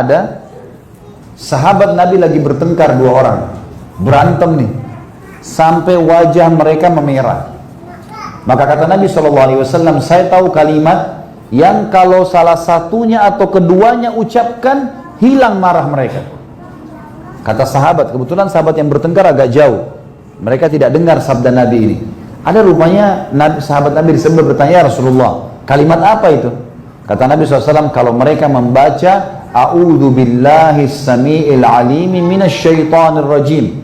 Ada sahabat Nabi lagi bertengkar, dua orang berantem nih sampai wajah mereka memerah. Maka kata Nabi SAW, saya tahu kalimat yang kalau salah satunya atau keduanya ucapkan, hilang marah mereka. Kata sahabat, kebetulan sahabat yang bertengkar agak jauh, mereka tidak dengar sabda Nabi ini. Ada rupanya sahabat Nabi disebut bertanya, ya Rasulullah, kalimat apa itu? Kata Nabi SAW, kalau mereka membaca A'udzu billahi samiil alimi minasyaitonir rajim.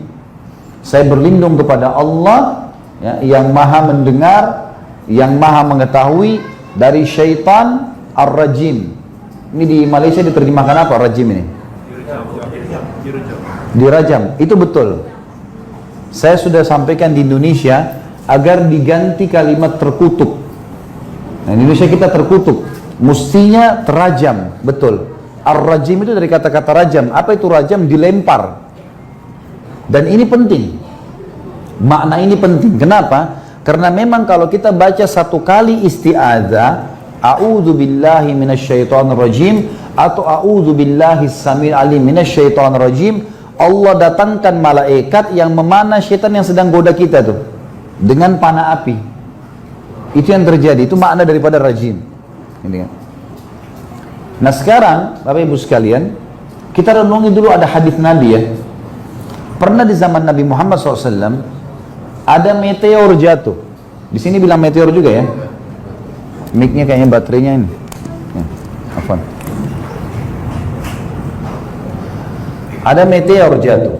Saya berlindung kepada Allah ya, yang maha mendengar, yang maha mengetahui dari syaitan ar-rajim. Ini di Malaysia diterjemahkan apa rajim ini? Dirajam. Itu betul. Saya sudah sampaikan di Indonesia agar diganti kalimat terkutuk. Nah, di Indonesia kita terkutuk, mestinya terajam, betul. Ar-rajim itu dari kata-kata rajam. Apa itu rajam? Dilempar. Dan ini penting. Makna ini penting. Kenapa? Karena memang kalau kita baca satu kali isti'adzah, A'udzu billahi minasyaitonir rajim atau A'udzu billahi samil alim minasyaitonir rajim, Allah datangkan malaikat yang memanah syaitan yang sedang goda kita tuh dengan panah api. Itu yang terjadi. Itu makna daripada rajim. Ini kan. Nah sekarang Bapak Ibu sekalian, kita renungi dulu ada hadis Nabi ya. Pernah di zaman Nabi Muhammad SAW ada meteor jatuh. Di sini bilang meteor juga ya. Mic-nya kayaknya baterainya ini. Ya, afwan. Ada meteor jatuh.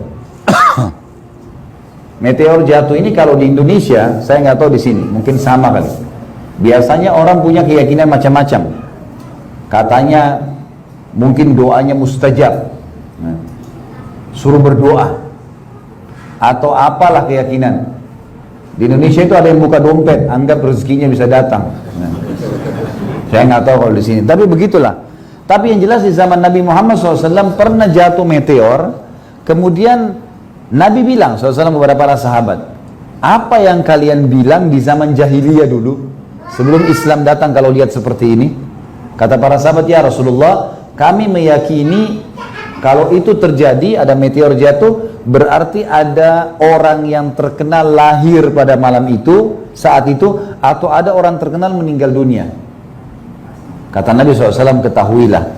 Meteor jatuh ini kalau di Indonesia, saya nggak tahu di sini, mungkin sama kali. Biasanya orang punya keyakinan macam-macam. Katanya mungkin doanya mustajab, suruh berdoa atau apalah keyakinan. Di Indonesia itu ada yang buka dompet, anggap rezekinya bisa datang. Saya nggak tahu kalau di sini, tapi begitulah. Tapi yang jelas di zaman Nabi Muhammad SAW pernah jatuh meteor. Kemudian Nabi bilang SAW kepada para sahabat, apa yang kalian bilang di zaman jahiliyah dulu sebelum Islam datang kalau lihat seperti ini? Kata para sahabat, ya Rasulullah, kami meyakini kalau itu terjadi, ada meteor jatuh, berarti ada orang yang terkenal lahir pada malam itu, saat itu, atau ada orang terkenal meninggal dunia. Kata Nabi SAW, ketahuilah,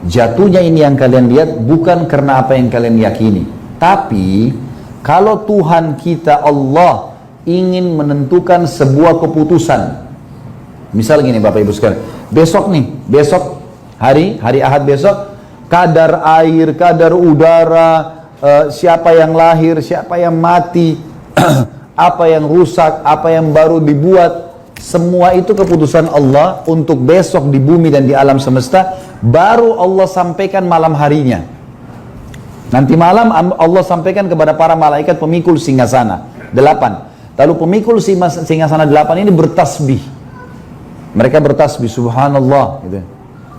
jatuhnya ini yang kalian lihat bukan karena apa yang kalian yakini. Tapi, kalau Tuhan kita Allah ingin menentukan sebuah keputusan, misal gini Bapak Ibu sekalian, besok hari Ahad besok, kadar air, kadar udara, siapa yang lahir, siapa yang mati, apa yang rusak, apa yang baru dibuat, semua itu keputusan Allah untuk besok di bumi dan di alam semesta, baru Allah sampaikan malam harinya. Nanti malam Allah sampaikan kepada para malaikat pemikul singgasana 8. Lalu pemikul singgasana 8 ini bertasbih. Mereka bertasbih, subhanallah gitu.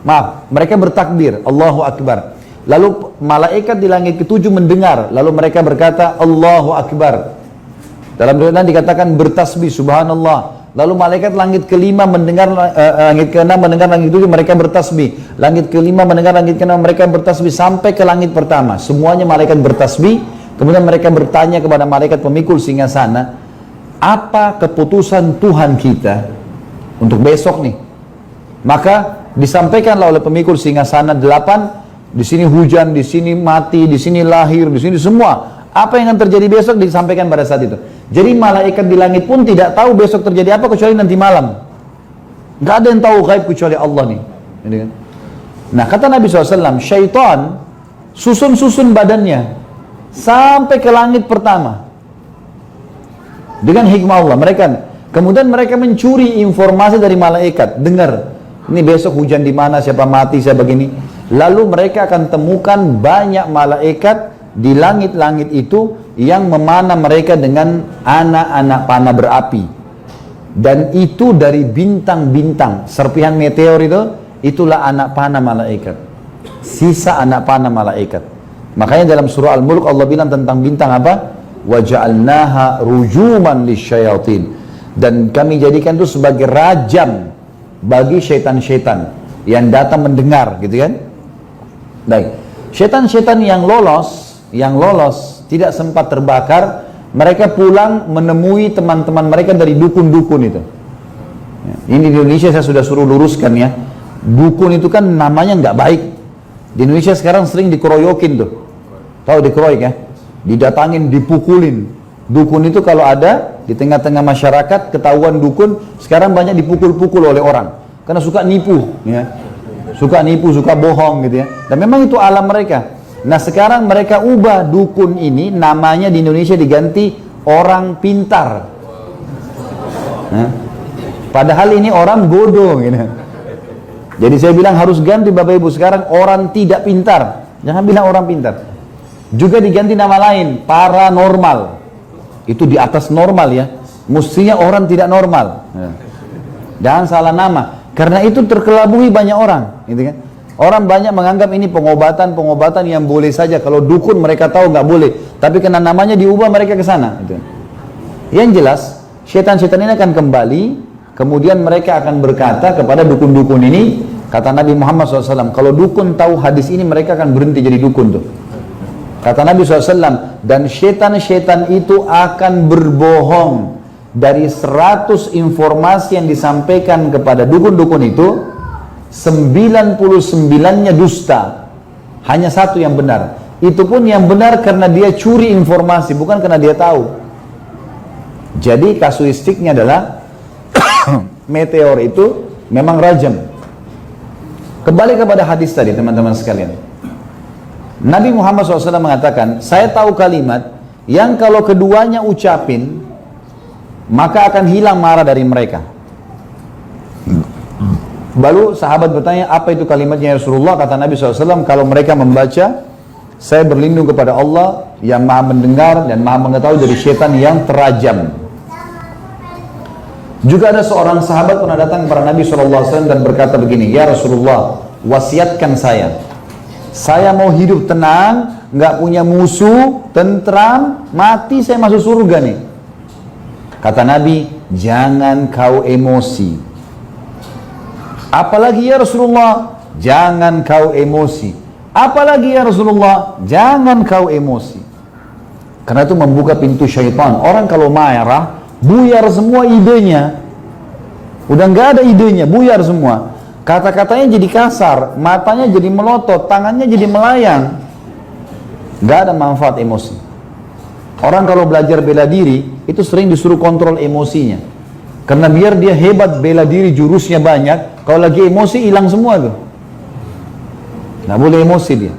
Maaf, mereka bertakbir, Allahu Akbar. Lalu malaikat di langit ke-7 mendengar, lalu mereka berkata Allahu Akbar. Dalam riwayat dikatakan bertasbih, subhanallah. Lalu malaikat langit ke-5 mendengar, langit ke-6 mendengar langit ke-7 mereka bertasbih. Langit ke-5 mendengar langit ke-6 mereka bertasbih sampai ke langit pertama. Semuanya malaikat bertasbih. Kemudian mereka bertanya kepada malaikat pemikul singgasana, apa keputusan Tuhan kita untuk besok nih? Maka disampaikanlah oleh pemikul singgasana 8, di sini hujan, di sini mati, di sini lahir, di sini semua. Apa yang akan terjadi besok disampaikan pada saat itu. Jadi malaikat di langit pun tidak tahu besok terjadi apa kecuali nanti malam. Gak ada yang tahu gaib kecuali Allah nih. Nah kata Nabi SAW, syaitan susun-susun badannya sampai ke langit pertama dengan hikmah Allah. Kemudian mereka mencuri informasi dari malaikat. Dengar, ini besok hujan di mana, siapa mati, siapa begini. Lalu mereka akan temukan banyak malaikat di langit-langit itu yang memanah mereka dengan anak-anak panah berapi. Dan itu dari bintang-bintang. Serpihan meteor itu, itulah anak panah malaikat. Sisa anak panah malaikat. Makanya dalam surah Al-Mulk Allah bilang tentang bintang apa? وَجَعَلْنَاهَا رُجُومًا لِلشَّيَاطِينِ. Dan kami jadikan itu sebagai rajam bagi syaitan-syaitan yang datang mendengar, gitu kan? Baik. Setan-setan yang lolos tidak sempat terbakar, mereka pulang menemui teman-teman mereka dari dukun-dukun itu. Ini di Indonesia saya sudah suruh luruskan ya. Dukun itu kan namanya nggak baik. Di Indonesia sekarang sering dikeroyokin tuh. Tahu dikeroyok ya? Didatangin, dipukulin. Dukun itu kalau ada di tengah-tengah masyarakat, ketahuan dukun, sekarang banyak dipukul-pukul oleh orang. Karena suka nipu, ya. Suka nipu, suka bohong gitu ya. Dan memang itu alam mereka. Nah sekarang mereka ubah dukun ini, namanya di Indonesia diganti orang pintar. Nah, padahal ini orang bodoh gitu. Jadi saya bilang harus ganti Bapak Ibu sekarang orang tidak pintar. Jangan bilang orang pintar. Juga diganti nama lain, paranormal. Itu di atas normal ya. Mestinya orang tidak normal. Jangan salah nama. Karena itu terkelabui banyak orang, gitu kan? Orang banyak menganggap ini pengobatan yang boleh saja. Kalau dukun mereka tahu nggak boleh, tapi karena namanya diubah mereka ke sana. Gitu. Yang jelas, setan-setan ini akan kembali, kemudian mereka akan berkata kepada dukun-dukun ini, kata Nabi Muhammad SAW, kalau dukun tahu hadis ini mereka akan berhenti jadi dukun tuh. Kata Nabi SAW, dan setan-setan itu akan berbohong. Dari 100 informasi yang disampaikan kepada dukun-dukun itu, 99-nya dusta. Hanya satu yang benar. Itu pun yang benar karena dia curi informasi, bukan karena dia tahu. Jadi kasuistiknya adalah meteor itu memang rajam. Kembali kepada hadis tadi teman-teman sekalian. Nabi Muhammad SAW mengatakan, saya tahu kalimat yang kalau keduanya ucapin, maka akan hilang marah dari mereka. Lalu sahabat bertanya, apa itu kalimatnya Rasulullah? Kata Nabi SAW, kalau mereka membaca, saya berlindung kepada Allah yang maha mendengar dan maha mengetahui dari syaitan yang terajam. Juga ada seorang sahabat pernah datang kepada Nabi SAW dan berkata begini, ya Rasulullah, wasiatkan saya mau hidup tenang, nggak punya musuh, tentram, mati saya masuk surga nih. Kata Nabi, jangan kau emosi. Apalagi ya Rasulullah, jangan kau emosi. Apalagi ya Rasulullah, jangan kau emosi. Karena itu membuka pintu syaitan. Orang kalau marah, buyar semua idenya. Udah nggak ada idenya, buyar semua. Kata-katanya jadi kasar, matanya jadi melotot, tangannya jadi melayang. Nggak ada manfaat emosi. Orang kalau belajar bela diri, itu sering disuruh kontrol emosinya. Karena biar dia hebat bela diri, jurusnya banyak, kalau lagi emosi hilang semua tuh. Nggak boleh emosi dia.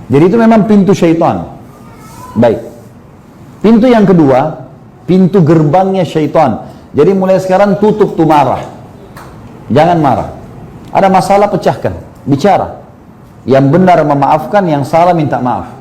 Jadi itu memang pintu syaitan. Baik. Pintu yang kedua, pintu gerbangnya syaitan. Jadi mulai sekarang tutup tuh marah. Jangan marah. Ada masalah pecahkan, bicara. Yang benar memaafkan, yang salah minta maaf.